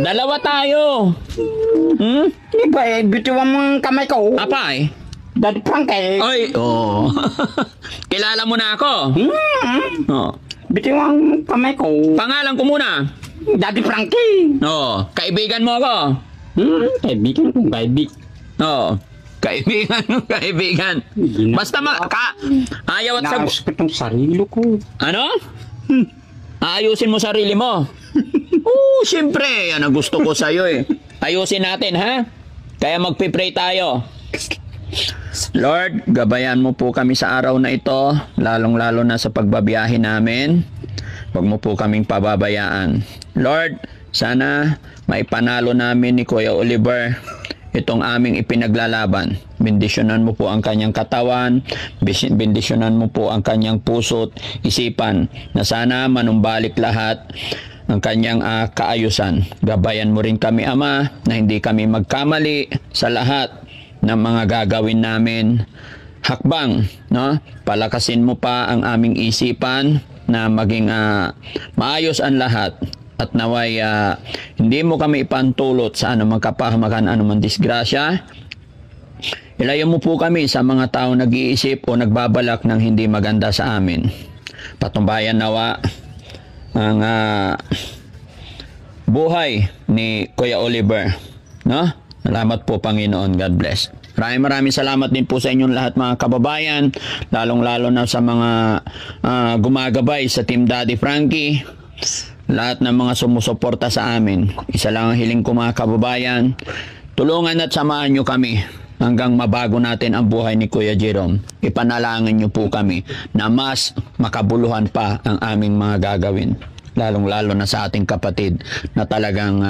Dalawa tayo. Di ba bitiwan mo ang kamay ko? Apay? Daddy Frankie. Oy, oh. Kilala mo na ako. Oh. Bitiwan mo ang kamay ko. Pangalan ko muna. Daddy Frankie. Oh, kaibigan mo ako. Kaibigan ko, kaibigan. Oh, kaibigan. Basta ayaw at Naayos ko itong sarili ko. Ano? Aayusin mo sarili mo. Siyempre, yan ang gusto ko sa'yo eh. Ayusin natin, ha? Kaya magpipray tayo. Lord, gabayan mo po kami sa araw na ito, lalong-lalo na sa pagbabiyahe namin. Huwag mo po kaming pababayaan. Lord, sana maipanalo namin ni Kuya Oliver itong aming ipinaglalaban. Bendisyonan mo po ang kanyang katawan, bendisyonan mo po ang kanyang puso't isipan, na sana manumbalik lahat ang kanyang kaayusan. Gabayan mo rin kami, Ama, na hindi kami magkamali sa lahat ng mga gagawin namin. Hakbang, no? Palakasin mo pa ang aming isipan na maging maayos ang lahat. At naway hindi mo kami ipantulot sa anumang kapahamakan, anumang disgrasya. Ilayo mo po kami sa mga taong nag-iisip o nagbabalak ng hindi maganda sa amin. Patumbayan nawa ang buhay ni Kuya Oliver, no? Salamat po, Panginoon. God bless. Maraming salamat din po sa inyong lahat, mga kababayan, lalong-lalo na sa mga gumagabay sa Team Daddy Frankie, lahat ng mga sumusuporta sa amin. Isa lang ang hiling ko, mga kababayan, tulungan at samahan nyo kami hanggang mabago natin ang buhay ni Kuya Jerome. Ipanalangin nyo po kami na mas makabuluhan pa ang aming mga gagawin, lalong-lalo na sa ating kapatid na talagang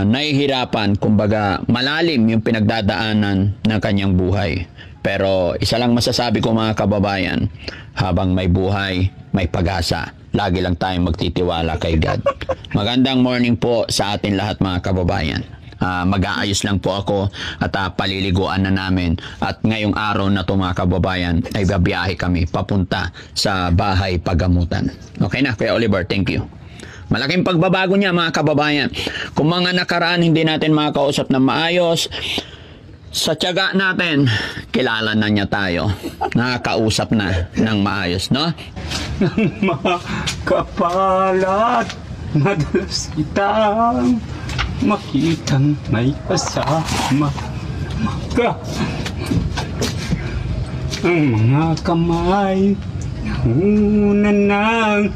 nahihirapan, kumbaga malalim yung pinagdadaanan ng kanyang buhay. Pero isa lang masasabi ko, mga kababayan, habang may buhay, may pag-asa. Lagi lang tayong magtitiwala kay God. Magandang morning po sa atin lahat, mga kababayan. Mag-aayos lang po ako at paliliguan na namin. At ngayong araw na to, mga kababayan, ay babiyahe kami papunta sa bahay pagamutan. Okay na, Kuya Oliver, thank you. Malaking pagbabago niya, mga kababayan. Kung mga nakaraan hindi natin makakausap na maayos, sa tiyaga natin, kilala na niya tayo. Nakakausap na ng maayos, no? Ng mga kapalat, madalas kitang makitang may kasama ka. Ang mga kamay, una nang